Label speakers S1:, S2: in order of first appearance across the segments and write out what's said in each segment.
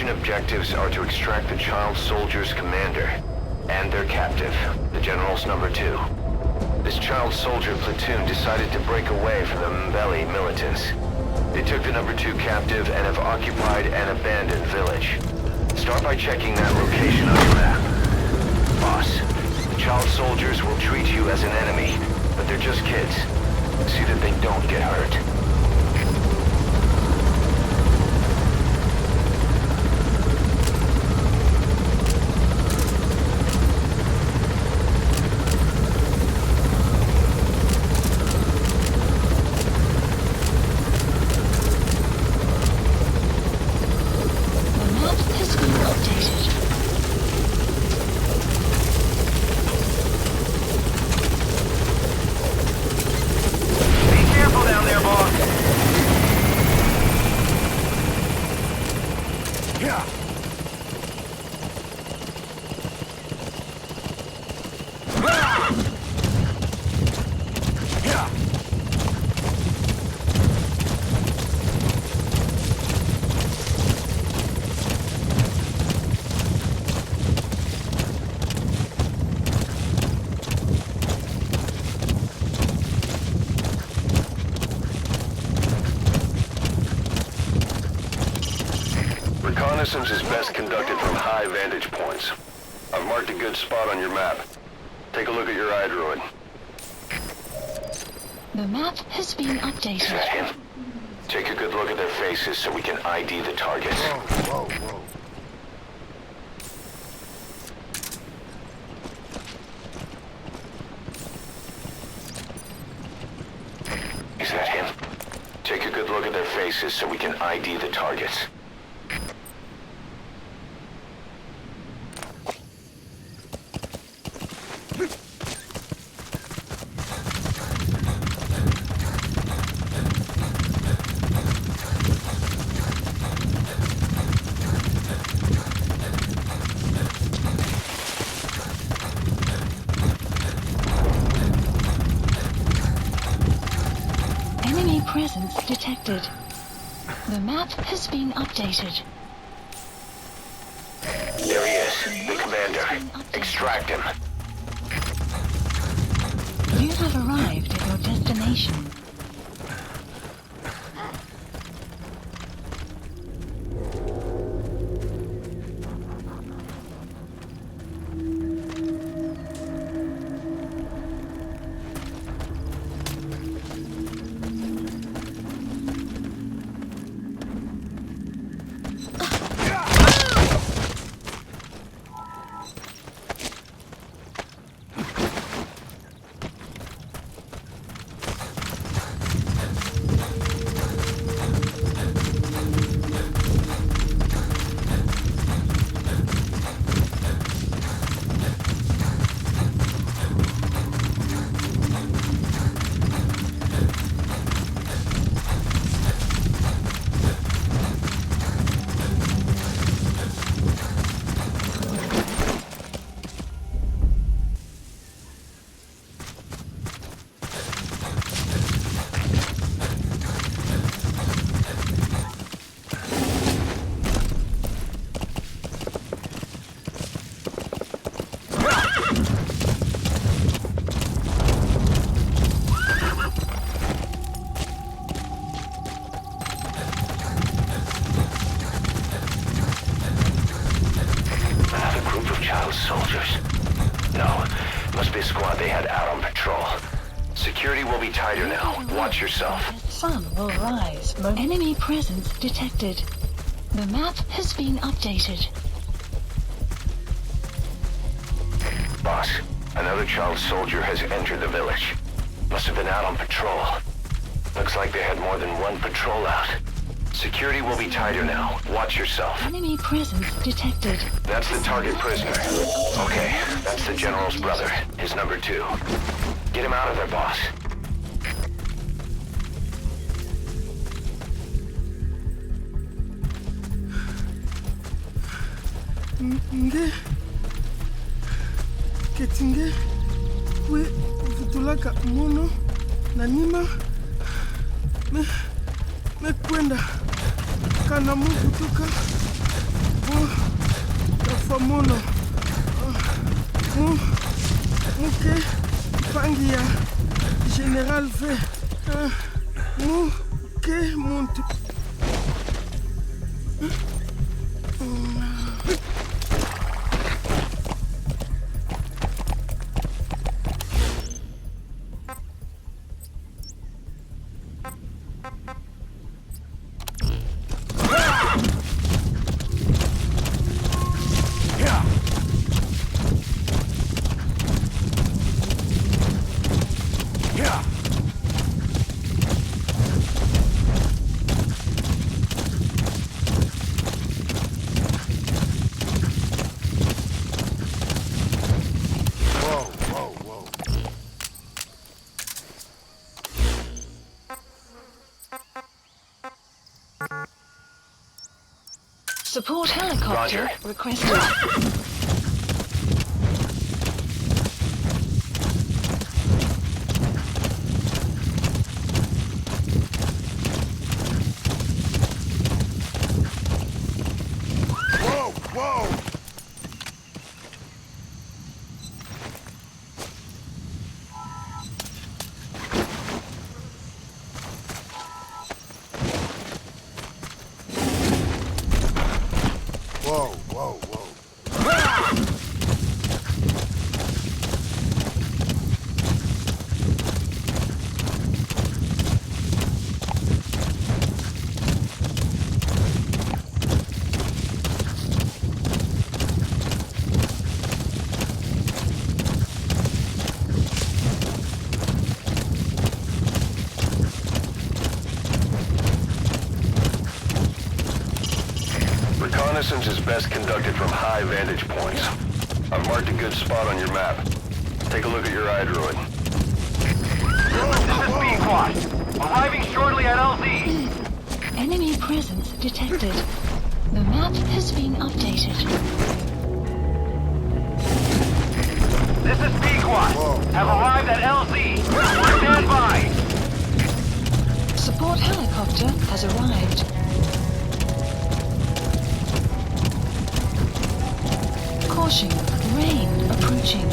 S1: Mission objectives are to extract the child soldier's commander and their captive, the General's number 2. This child soldier platoon decided to break away from the Mbeli militants. They took the number 2 captive and have occupied an abandoned village. Start by checking that location on your map. Boss, the child soldiers will treat you as an enemy, but they're just kids. See that they don't get hurt. Reconnaissance is best conducted from high vantage points. I've marked a good spot on your map. Take a look at your iDroid.
S2: The map has been updated.
S1: Is that him? Take a good look at their faces so we can ID the targets.
S3: Whoa, whoa, whoa.
S1: Is that him? Take a good look at their faces so we can ID the targets.
S2: Presence detected. The map has been updated.
S1: There he is, the commander. Extract him.
S2: You have arrived at your destination.
S1: Soldiers. No, must be a squad they had out on patrol. Security will be tighter now. Watch yourself.
S2: The sun will rise. Enemy presence detected. The map has been updated.
S1: Boss, another child soldier has entered the village. Must have been out on patrol. Looks like they had more than one patrol out. Security will be tighter now. Watch yourself.
S2: Enemy presence detected.
S1: That's the target prisoner. Okay, that's the General's brother, his number 2. Get him out of there, boss.
S3: Ketinge we vitulaka mono na nima me kwenda kana Mungu tuka Famono. Muke Pangia. General V. Muke Monte.
S2: Support helicopter requested.
S1: Reconnaissance is best conducted from high vantage points. I've marked a good spot on your map. Take a look at your iDroid.
S4: This is B-Quad. Arriving shortly at LZ.
S2: Enemy presence detected. The map has been updated.
S4: This is B-Quad. Have arrived at LZ. Stand by.
S2: Support helicopter has arrived. Caution, rain approaching.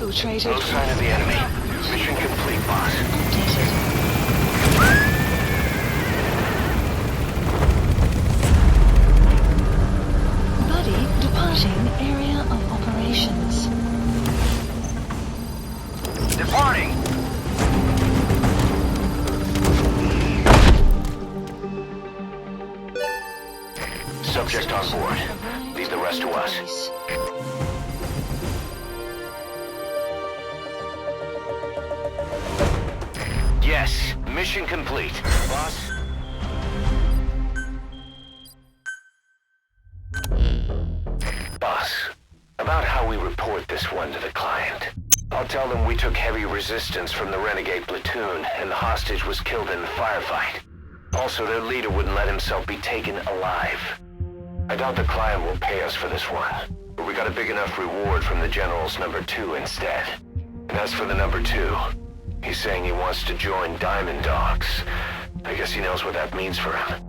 S2: Exfiltrated.
S1: No sign of the enemy. Mission complete, boss.
S2: Updated. Buddy departing area of operations.
S4: Departing.
S1: Subject on board. Leave the rest to us. Yes, mission complete. Boss? Boss, about how we report this one to the client. I'll tell them we took heavy resistance from the renegade platoon and the hostage was killed in the firefight. Also, their leader wouldn't let himself be taken alive. I doubt the client will pay us for this one, but we got a big enough reward from the General's #2 instead. And as for the #2, he's saying he wants to join Diamond Dogs. I guess he knows what that means for him.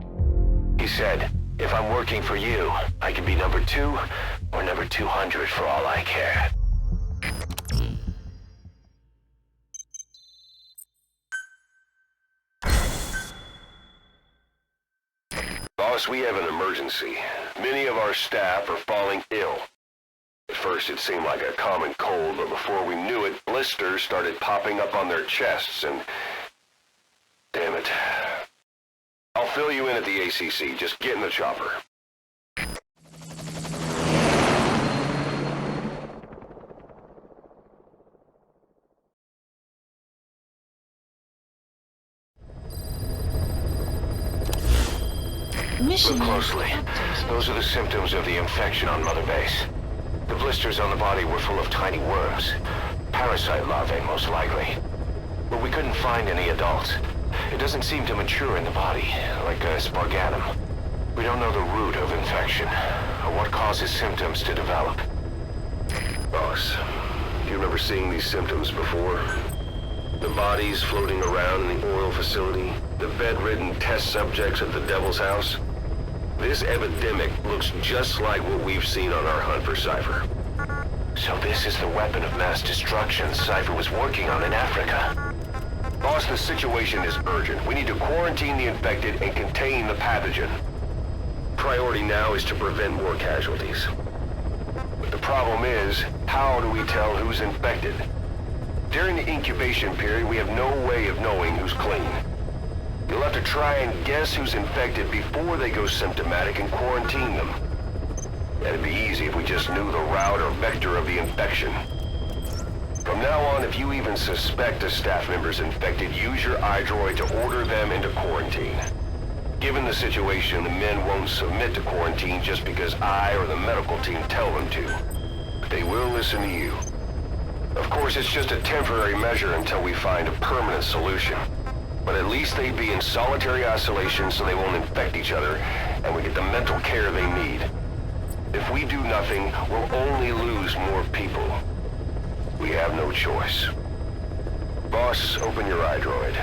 S1: He said, if I'm working for you, I can be #2 or #200 for all I care. Boss, Boss, we have an emergency. Many of our staff are falling ill. At first it seemed like a common cold, but before we knew it, blisters started popping up on their chests and... Damn it. I'll fill you in at the ACC. Just get in the chopper.
S2: Mission
S1: Look closely. Those are the symptoms of the infection on Mother Base. The blisters on the body were full of tiny worms. Parasite larvae, most likely. But we couldn't find any adults. It doesn't seem to mature in the body, like a spargatum. We don't know the root of infection, or what causes symptoms to develop. Boss, do you remember seeing these symptoms before? The bodies floating around in the oil facility, the bedridden test subjects at the Devil's House. This epidemic looks just like what we've seen on our hunt for Cypher. So this is the weapon of mass destruction Cypher was working on in Africa. Boss, the situation is urgent. We need to quarantine the infected and contain the pathogen. Priority now is to prevent more casualties. But the problem is, how do we tell who's infected? During the incubation period, we have no way of knowing who's clean. You'll have to try and guess who's infected before they go symptomatic and quarantine them. That'd be easy if we just knew the route or vector of the infection. From now on, if you even suspect a staff member's infected, use your iDroid to order them into quarantine. Given the situation, the men won't submit to quarantine just because I or the medical team tell them to. But they will listen to you. Of course, it's just a temporary measure until we find a permanent solution. But at least they'd be in solitary isolation so they won't infect each other, and we get the mental care they need. If we do nothing, we'll only lose more people. We have no choice. Boss, open your iDroid.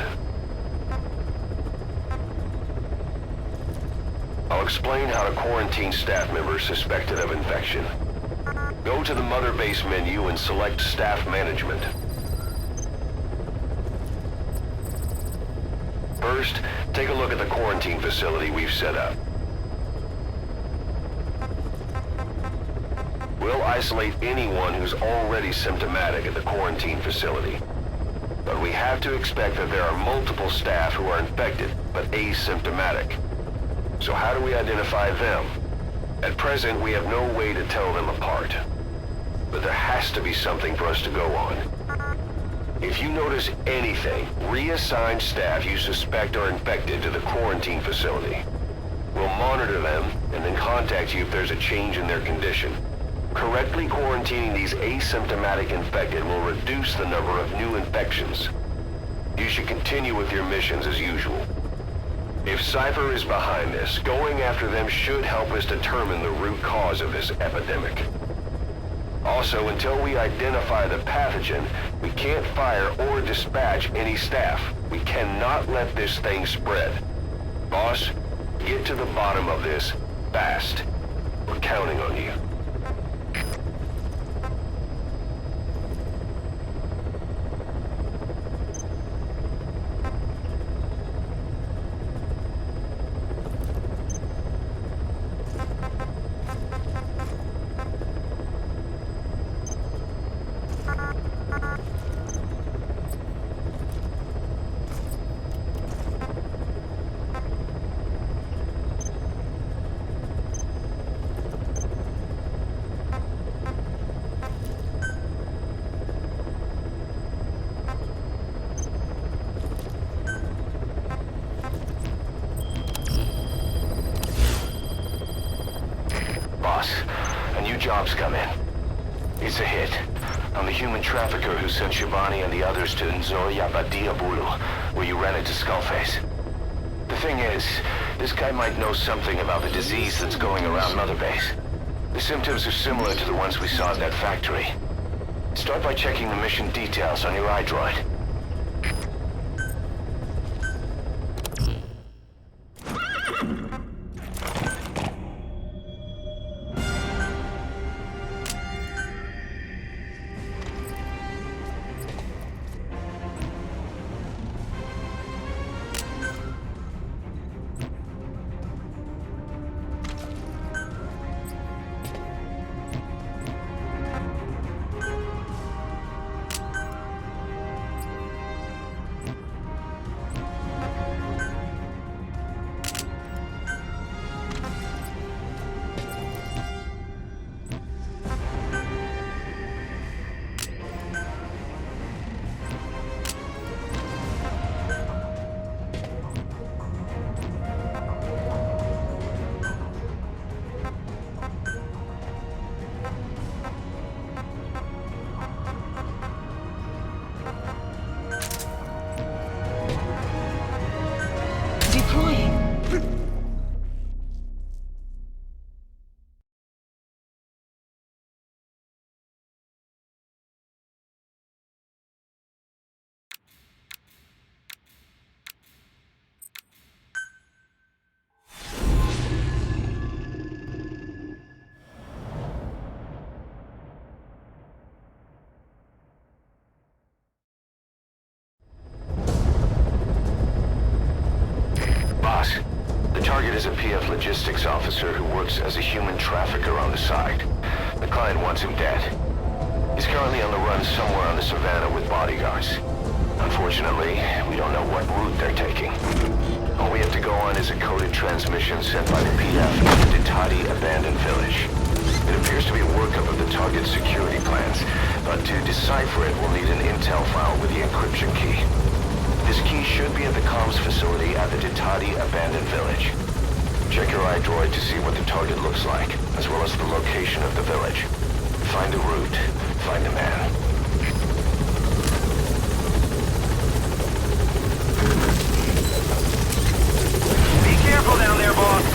S1: I'll explain how to quarantine staff members suspected of infection. Go to the Mother Base menu and select Staff Management. First, take a look at the quarantine facility we've set up. We'll isolate anyone who's already symptomatic at the quarantine facility. But we have to expect that there are multiple staff who are infected, but asymptomatic. So how do we identify them? At present, we have no way to tell them apart. But there has to be something for us to go on. If you notice anything, reassign staff you suspect are infected to the quarantine facility. We'll monitor them and then contact you if there's a change in their condition. Correctly quarantining these asymptomatic infected will reduce the number of new infections. You should continue with your missions as usual. If Cypher is behind this, going after them should help us determine the root cause of this epidemic. Also, until we identify the pathogen, we can't fire or dispatch any staff. We cannot let this thing spread. Boss, get to the bottom of this fast. We're counting on you. A new job's come in. It's a hit. I'm the human trafficker who sent Shabani and the others to Nzoya Badiabulu, where you ran into Skullface. The thing is, this guy might know something about the disease that's going around Mother Base. The symptoms are similar to the ones we saw at that factory. Start by checking the mission details on your iDroid. logistics officer who works as a human trafficker on the side. The client wants him dead. He's currently on the run somewhere on the savannah with bodyguards. Unfortunately, we don't know what route they're taking. All we have to go on is a coded transmission sent by the PF to the Jididi abandoned village. It appears to be a workup of the target's security plans, but to decipher it, we'll need an intel file with the encryption key. This key should be at the comms facility at the Jididi abandoned village. Check your iDroid to see what the target looks like, as well as the location of the village. Find the route, find the man.
S4: Careful down there, boss.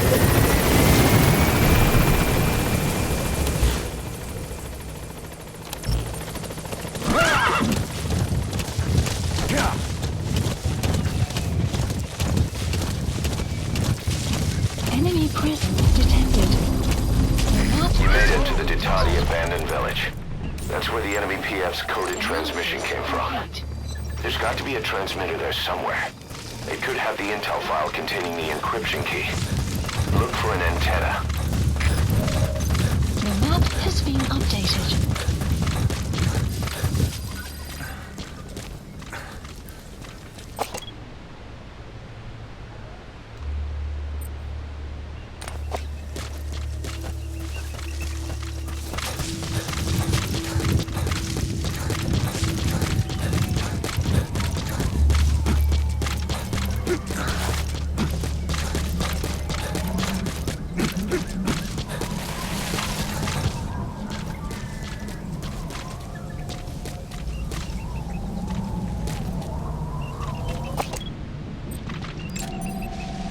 S2: Enemy presence detected.
S1: You made it to the Jididi abandoned village. That's where the enemy PF's coded transmission came from. There's got to be a transmitter there somewhere. It could have the intel file containing the encryption key. Look for an antenna.
S2: The map has been updated.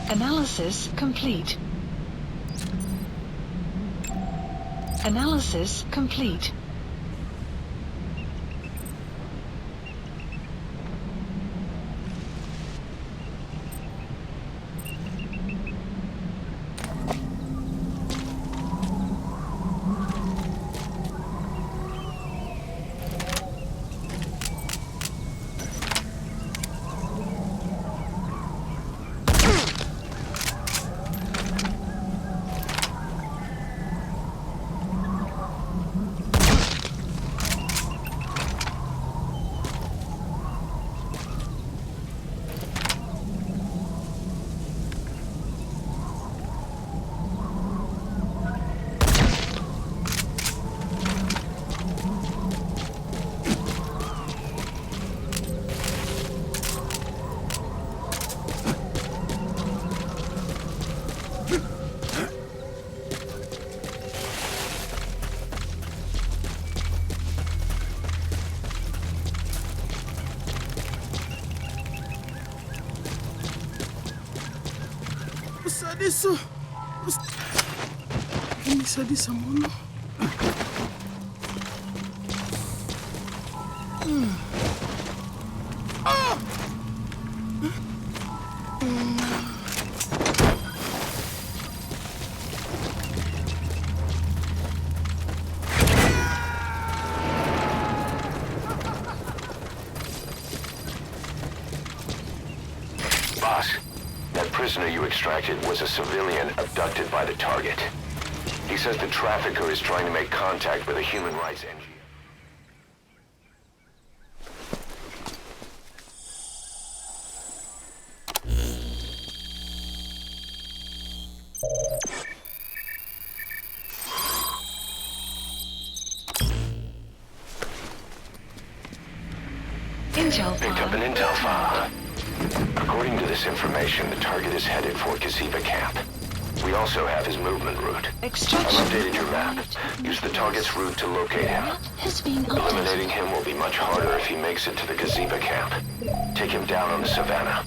S2: Analysis complete. Analysis complete.
S3: Isso. Isso, mono.
S1: Boss, that prisoner you extracted was a civilian abducted by the target. He says the trafficker is trying to make contact with a human rights NGO. Picked up an intel file. According to this information, the target is headed for Gaziba camp. We also have his movement route. I've updated your map. Use the target's route to locate him. Eliminating him will be much harder if he makes it to the Gaziba camp. Take him down on the savannah.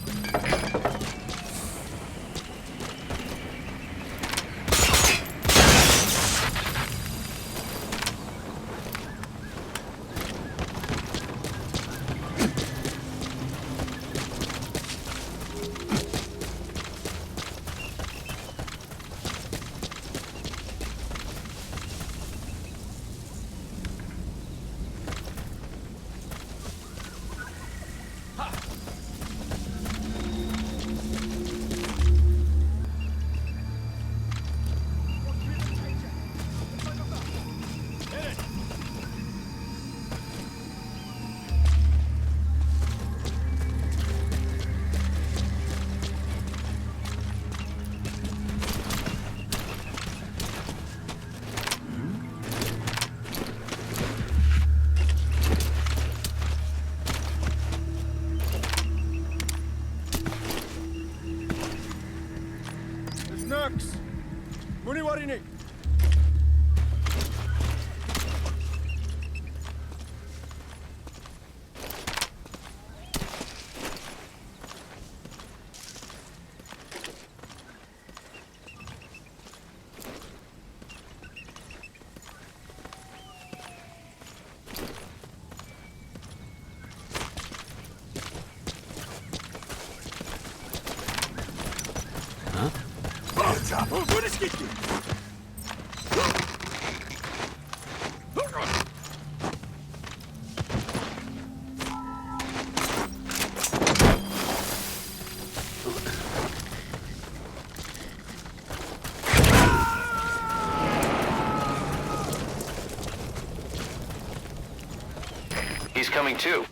S1: He's coming too.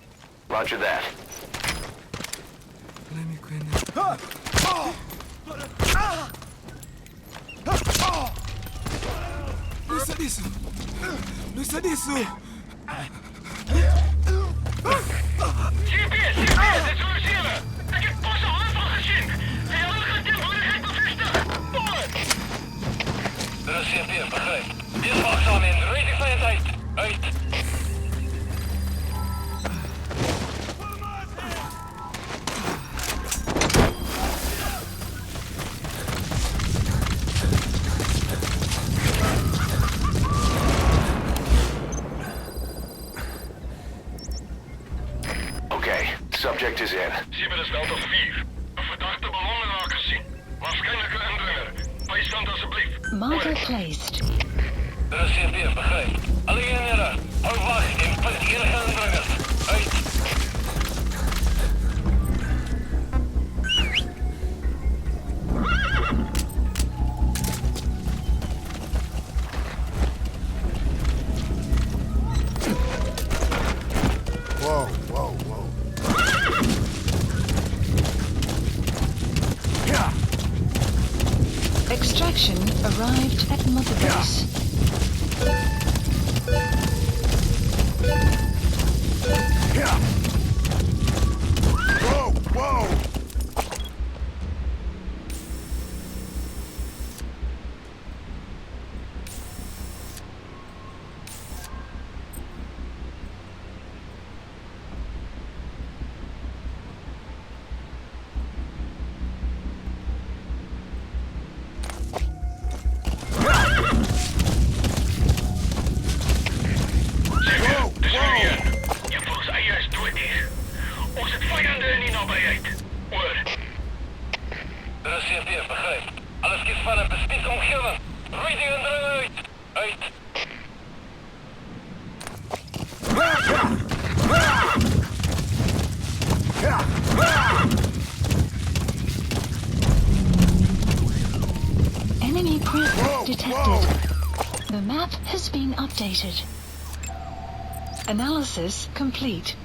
S1: Roger that. Subject is in.
S5: Sieben is wel tot 4. Een verdachte ballonnenraker zien. Waarschijnlijk een indringer. Bijstand alsjeblieft.
S2: Marker placed.
S4: De CP begrijpt. Alleen heren. Hou wacht en put enige indringers. Uit.
S2: Extraction arrived at Mother Base. Enemy presence detected. The map has been updated. Analysis complete.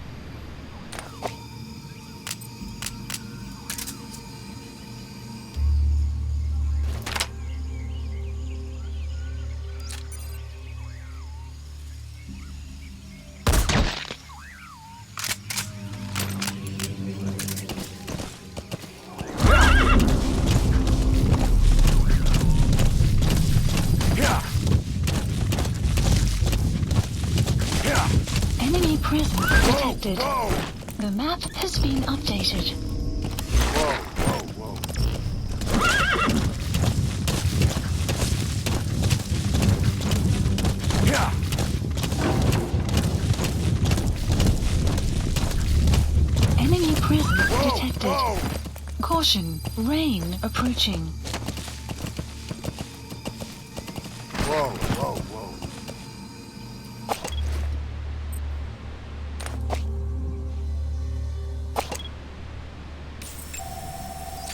S2: Enemy presence detected. The map has been updated. Enemy presence detected. Caution, rain approaching.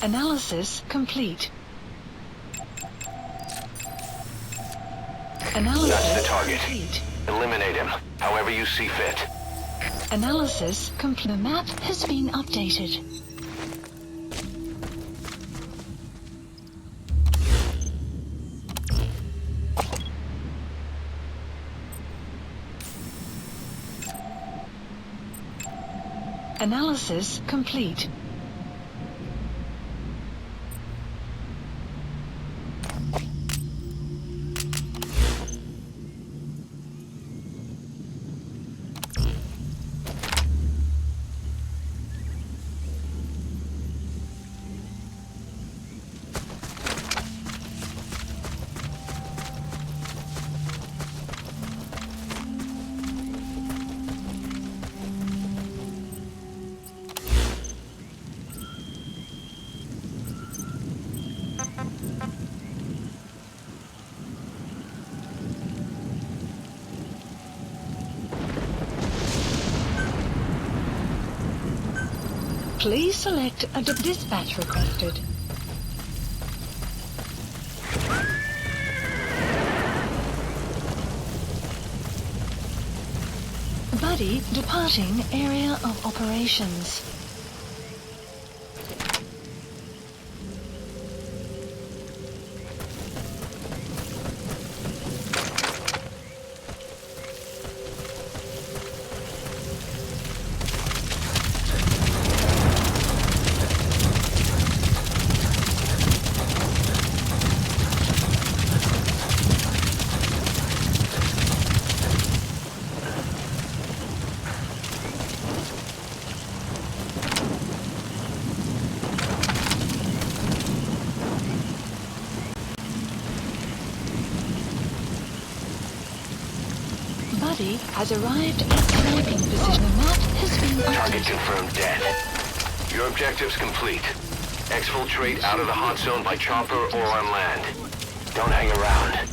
S2: Analysis complete. Analysis
S1: That's the target.
S2: complete.
S1: Eliminate him, however you see fit.
S2: Analysis complete. The map has been updated. Analysis complete. Please select a dispatch requested. Buddy departing area of operations. Buddy has arrived at sniping position. The map has been
S1: Target
S2: updated.
S1: confirmed dead. Your objective's complete. Exfiltrate out of the hot zone by chopper or on land. Don't hang around.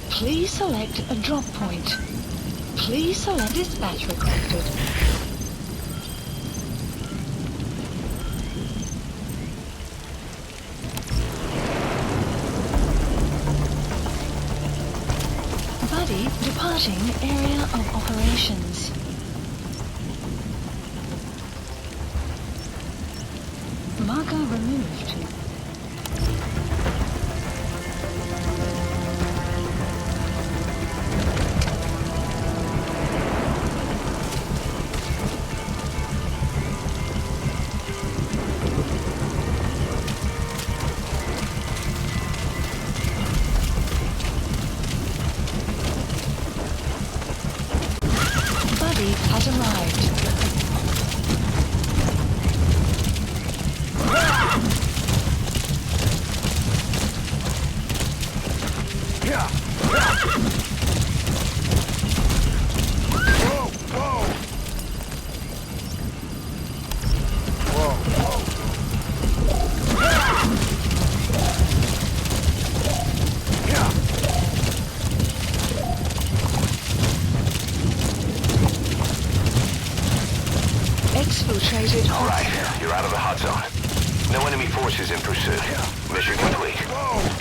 S2: Please select a drop point. Please select dispatch requested. Buddy departing area of operations. Marker removed. Buddy has arrived. Exfiltrated.
S1: All right, you're out of the hot zone. No enemy forces in pursuit. Mission complete.